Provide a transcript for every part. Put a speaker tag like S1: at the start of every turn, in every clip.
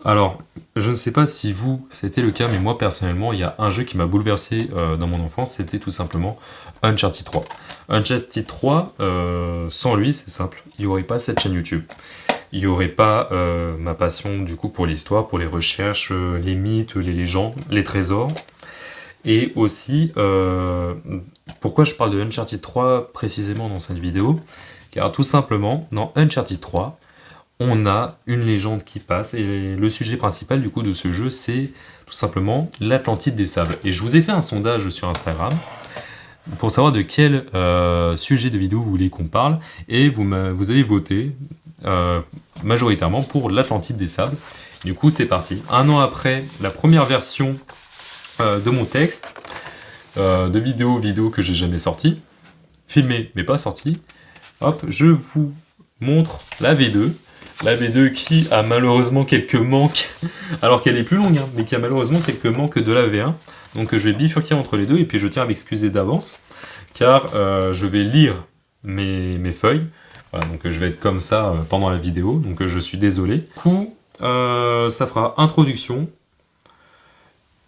S1: Alors, je ne sais pas si vous, c'était le cas, mais moi personnellement, il y a un jeu qui m'a bouleversé dans mon enfance, c'était tout simplement Uncharted 3. Uncharted 3, sans lui, c'est simple, il n'y aurait pas cette chaîne YouTube. Il n'y aurait pas ma passion du coup pour l'histoire, pour les recherches, les mythes, les légendes, les trésors. Et aussi, pourquoi je parle de Uncharted 3 précisément dans cette vidéo? Car tout simplement, dans Uncharted 3, on a une légende qui passe, et le sujet principal du coup de ce jeu, c'est tout simplement l'Atlantide des Sables. Et je vous ai fait un sondage sur Instagram pour savoir de quel sujet de vidéo vous voulez qu'on parle, et vous avez voté majoritairement pour l'Atlantide des Sables. Du coup, c'est parti. Un an après la première version de mon texte, de vidéo que j'ai jamais sorti, filmé mais pas sorti, hop, je vous montre la V2. La V2 qui a malheureusement quelques manques, alors qu'elle est plus longue, hein, mais qui a malheureusement quelques manques de la V1. Donc je vais bifurquer entre les deux, et puis je tiens à m'excuser d'avance, car je vais lire mes feuilles. Voilà, donc je vais être comme ça pendant la vidéo, donc je suis désolé. Du coup, ça fera introduction,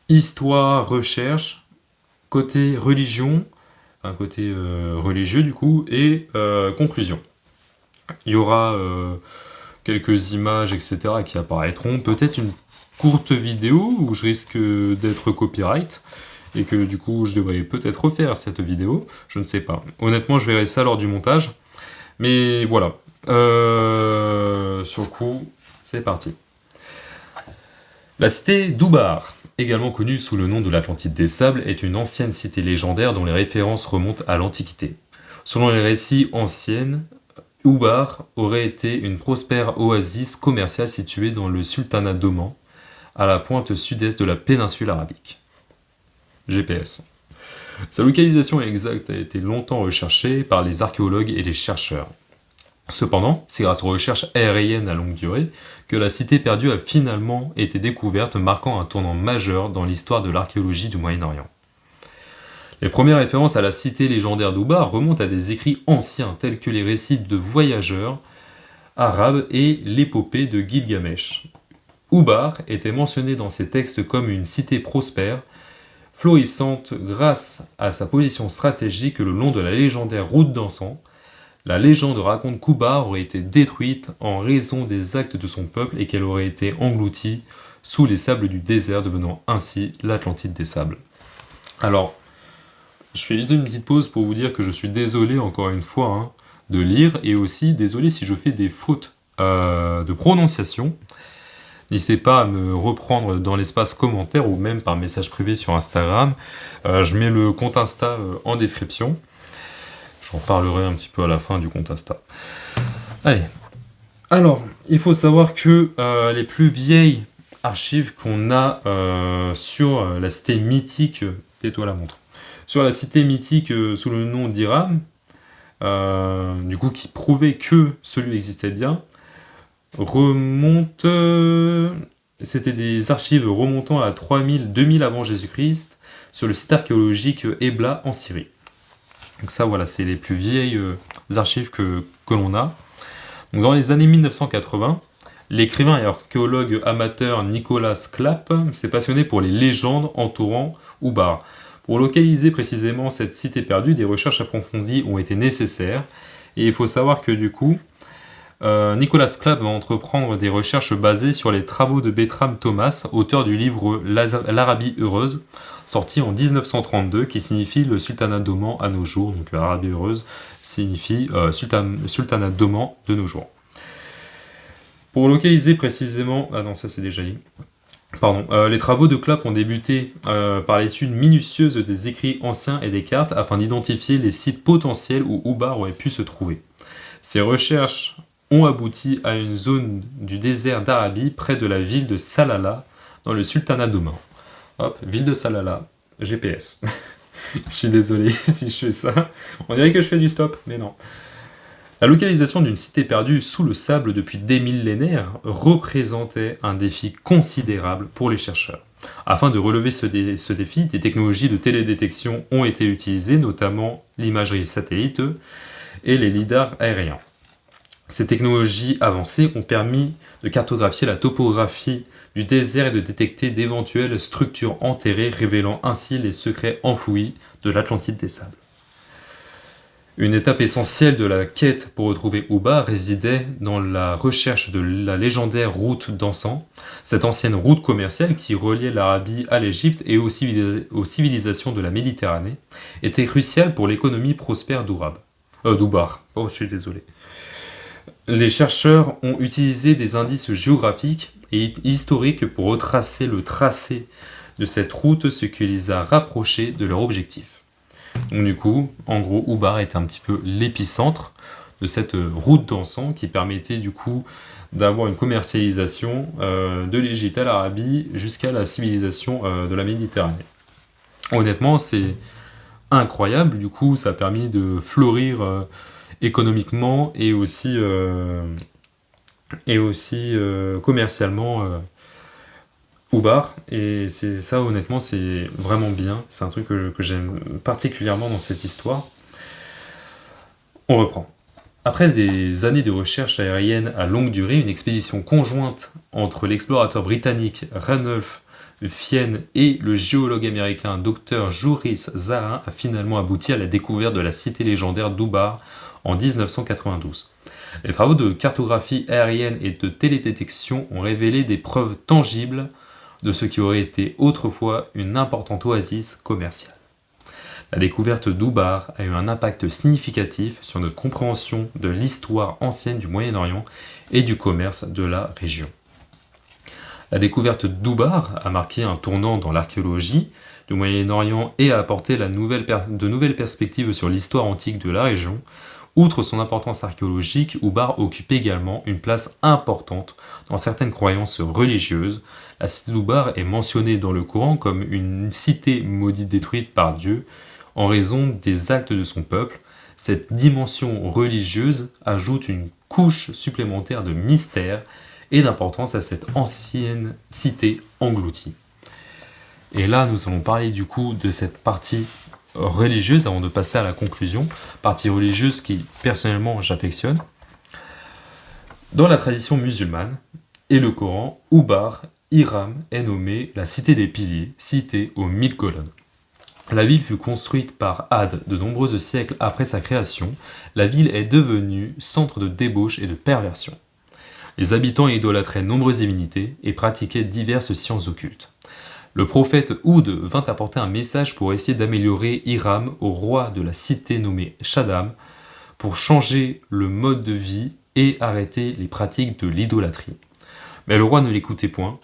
S1: histoire, recherche, côté religion, un côté religieux du coup, et conclusion. Il y aura quelques images, etc. qui apparaîtront, peut-être une courte vidéo où je risque d'être copyright, et que du coup je devrais peut-être refaire cette vidéo, je ne sais pas. Honnêtement, je verrai ça lors du montage, mais voilà. Sur le coup, c'est parti. La cité d'Oubar, également connue sous le nom de l'Atlantide des Sables, est une ancienne cité légendaire dont les références remontent à l'Antiquité. Selon les récits anciens, Oubar aurait été une prospère oasis commerciale située dans le sultanat d'Oman, à la pointe sud-est de la péninsule arabique. GPS. Sa localisation exacte a été longtemps recherchée par les archéologues et les chercheurs. Cependant, c'est grâce aux recherches aériennes à longue durée que la cité perdue a finalement été découverte, marquant un tournant majeur dans l'histoire de l'archéologie du Moyen-Orient. Les premières références à la cité légendaire d'Oubar remontent à des écrits anciens tels que les récits de voyageurs arabes et l'épopée de Gilgamesh. Oubar était mentionné dans ces textes comme une cité prospère, florissante grâce à sa position stratégique le long de la légendaire route d'encens. La légende raconte qu'Oubar aurait été détruite en raison des actes de son peuple et qu'elle aurait été engloutie sous les sables du désert, devenant ainsi l'Atlantide des Sables. Alors, je fais une petite pause pour vous dire que je suis désolé encore une fois hein, de lire, et aussi désolé si je fais des fautes de prononciation. N'hésitez pas à me reprendre dans l'espace commentaire ou même par message privé sur Instagram. Je mets le compte Insta en description. J'en parlerai un petit peu à la fin du compte Insta. Allez. Alors, il faut savoir que les plus vieilles archives qu'on a sur la cité mythique... Tais-toi la montre. Sur la cité mythique sous le nom d'Iram, du coup qui prouvait que celui existait bien, remonte... c'était des archives remontant à 2000 avant Jésus-Christ sur le site archéologique Ebla en Syrie. Donc ça, voilà, c'est les plus vieilles archives que l'on a. Donc dans les années 1980, l'écrivain et archéologue amateur Nicolas Clapp s'est passionné pour les légendes entourant Oubar. Pour localiser précisément cette cité perdue, des recherches approfondies ont été nécessaires. Et il faut savoir que du coup, Nicolas Clapp va entreprendre des recherches basées sur les travaux de Bertram Thomas, auteur du livre L'Arabie heureuse, sorti en 1932, qui signifie le sultanat d'Oman à nos jours. Donc l'Arabie heureuse signifie sultanat d'Oman de nos jours. Pour localiser précisément... Ah non, ça c'est déjà dit. Pardon. Les travaux de Clapp ont débuté par l'étude minutieuse des écrits anciens et des cartes afin d'identifier les sites potentiels où Oubar aurait pu se trouver. Ces recherches ont abouti à une zone du désert d'Arabie près de la ville de Salalah dans le sultanat d'Oman. Hop, ville de Salalah, GPS. Je suis désolé si je fais ça. On dirait que je fais du stop, mais non. La localisation d'une cité perdue sous le sable depuis des millénaires représentait un défi considérable pour les chercheurs. Afin de relever ce défi, des technologies de télédétection ont été utilisées, notamment l'imagerie satellite et les lidars aériens. Ces technologies avancées ont permis de cartographier la topographie du désert et de détecter d'éventuelles structures enterrées, révélant ainsi les secrets enfouis de l'Atlantide des Sables. Une étape essentielle de la quête pour retrouver Ubar résidait dans la recherche de la légendaire route d'Encens, cette ancienne route commerciale qui reliait l'Arabie à l'Égypte et aux civilisations de la Méditerranée, était cruciale pour l'économie prospère d'Ubar. Oh, je suis désolé. Les chercheurs ont utilisé des indices géographiques et historiques pour retracer le tracé de cette route, ce qui les a rapprochés de leur objectif. Donc du coup, en gros, Ubar est un petit peu l'épicentre de cette route d'Encens qui permettait du coup d'avoir une commercialisation de l'Égypte à l'Arabie jusqu'à la civilisation de la Méditerranée. Honnêtement, c'est incroyable, du coup, ça a permis de fleurir économiquement et aussi commercialement Ubar, et c'est ça, honnêtement, c'est vraiment bien. C'est un truc que j'aime particulièrement dans cette histoire. On reprend. Après des années de recherche aérienne à longue durée, une expédition conjointe entre l'explorateur britannique Ranulph Fiennes et le géologue américain Dr. Juris Zarin a finalement abouti à la découverte de la cité légendaire d'Ubar en 1992. Les travaux de cartographie aérienne et de télédétection ont révélé des preuves tangibles de ce qui aurait été autrefois une importante oasis commerciale. La découverte d'Ubar a eu un impact significatif sur notre compréhension de l'histoire ancienne du Moyen-Orient et du commerce de la région. La découverte d'Ubar a marqué un tournant dans l'archéologie du Moyen-Orient et a apporté de nouvelles perspectives sur l'histoire antique de la région. Outre son importance archéologique, Ubar occupe également une place importante dans certaines croyances religieuses. La cité d'Ubar est mentionnée dans le Coran comme une cité maudite détruite par Dieu en raison des actes de son peuple. Cette dimension religieuse ajoute une couche supplémentaire de mystère et d'importance à cette ancienne cité engloutie. Et là, nous allons parler du coup de cette partie religieuse avant de passer à la conclusion, partie religieuse qui personnellement j'affectionne. Dans la tradition musulmane et le Coran, Ubar, Hiram est nommé la cité des piliers, cité aux 1000 colonnes. La ville fut construite par Ad de nombreux siècles après sa création. La ville est devenue centre de débauche et de perversion. Les habitants idolâtraient nombreuses divinités et pratiquaient diverses sciences occultes. Le prophète Houd vint apporter un message pour essayer d'améliorer Hiram au roi de la cité nommée Shaddam pour changer le mode de vie et arrêter les pratiques de l'idolâtrie. Mais le roi ne l'écoutait point,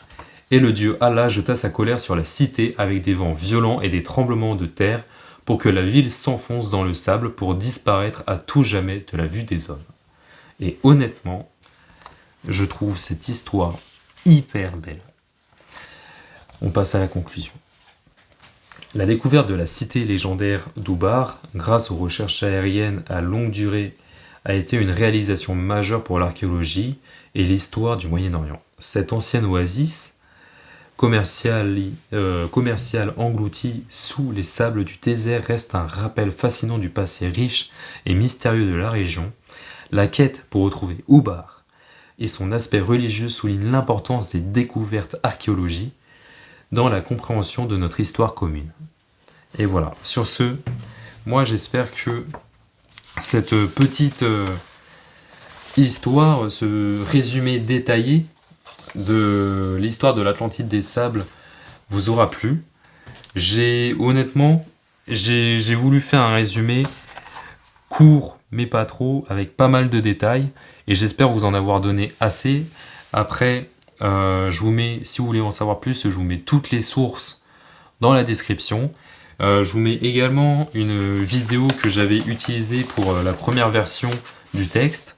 S1: et le dieu Allah jeta sa colère sur la cité avec des vents violents et des tremblements de terre pour que la ville s'enfonce dans le sable pour disparaître à tout jamais de la vue des hommes. Et honnêtement, je trouve cette histoire hyper belle. On passe à la conclusion. La découverte de la cité légendaire d'Ubar, grâce aux recherches aériennes à longue durée, a été une réalisation majeure pour l'archéologie et l'histoire du Moyen-Orient. Cette ancienne oasis commerciale engloutie sous les sables du désert reste un rappel fascinant du passé riche et mystérieux de la région. La quête pour retrouver Ubar et son aspect religieux souligne l'importance des découvertes archéologiques dans la compréhension de notre histoire commune. Et voilà, sur ce, moi j'espère que cette petite histoire, ce résumé détaillé de l'histoire de l'Atlantide des Sables vous aura plu. J'ai voulu faire un résumé court mais pas trop, avec pas mal de détails, et j'espère vous en avoir donné assez. Après, je vous mets, si vous voulez en savoir plus, je vous mets toutes les sources dans la description. Je vous mets également une vidéo que j'avais utilisée pour la première version du texte.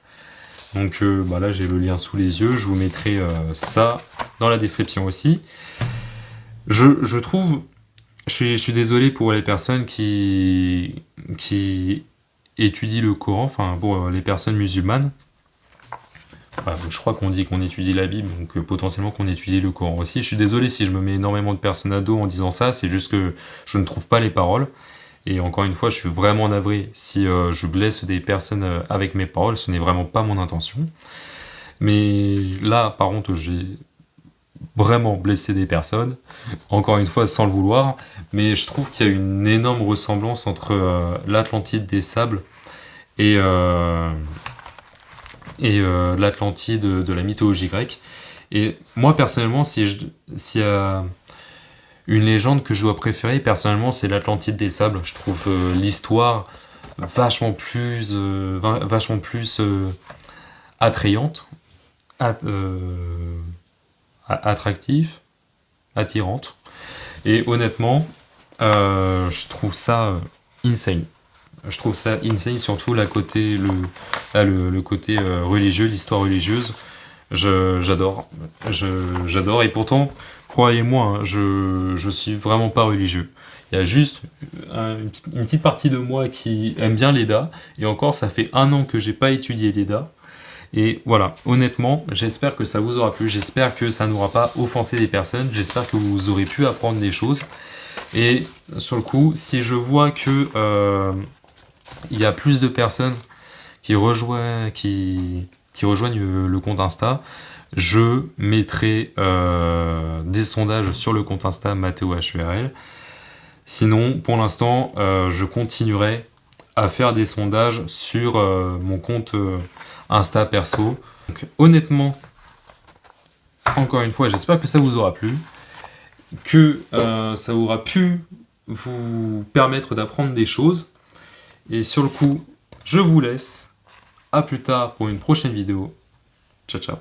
S1: Donc là j'ai le lien sous les yeux, je vous mettrai ça dans la description aussi. Je trouve, je suis désolé pour les personnes qui étudient le Coran, enfin pour les personnes musulmanes. Je crois qu'on dit qu'on étudie la Bible, donc potentiellement qu'on étudie le Coran aussi. Je suis désolé si je me mets énormément de personnes à dos en disant ça, c'est juste que je ne trouve pas les paroles. Et encore une fois, je suis vraiment navré si je blesse des personnes avec mes paroles, ce n'est vraiment pas mon intention. Mais là, par contre, j'ai vraiment blessé des personnes, encore une fois sans le vouloir, mais je trouve qu'il y a une énorme ressemblance entre l'Atlantide des sables et, l'Atlantide de la mythologie grecque. Et moi, personnellement, s'il y a une légende que je dois préférer, personnellement, c'est l'Atlantide des sables. Je trouve l'histoire vachement plus attrayante, attractive, attirante. Et honnêtement, je trouve ça insane. Je trouve ça insane, surtout le côté religieux, l'histoire religieuse. J'adore. J'adore. Et pourtant, croyez-moi, hein, je suis vraiment pas religieux. Il y a juste une petite partie de moi qui aime bien l'EDA. Et encore, ça fait 1 an que j'ai pas étudié l'EDA. Et voilà, honnêtement, j'espère que ça vous aura plu. J'espère que ça n'aura pas offensé des personnes. J'espère que vous aurez pu apprendre des choses. Et sur le coup, si je vois que il y a plus de personnes qui rejoignent le compte Insta, je mettrai des sondages sur le compte Insta Matteo HURL. Sinon, pour l'instant, je continuerai à faire des sondages sur mon compte Insta perso. Donc, honnêtement, encore une fois, j'espère que ça vous aura plu, que ça aura pu vous permettre d'apprendre des choses. Et sur le coup, je vous laisse. À plus tard pour une prochaine vidéo. Ciao, ciao.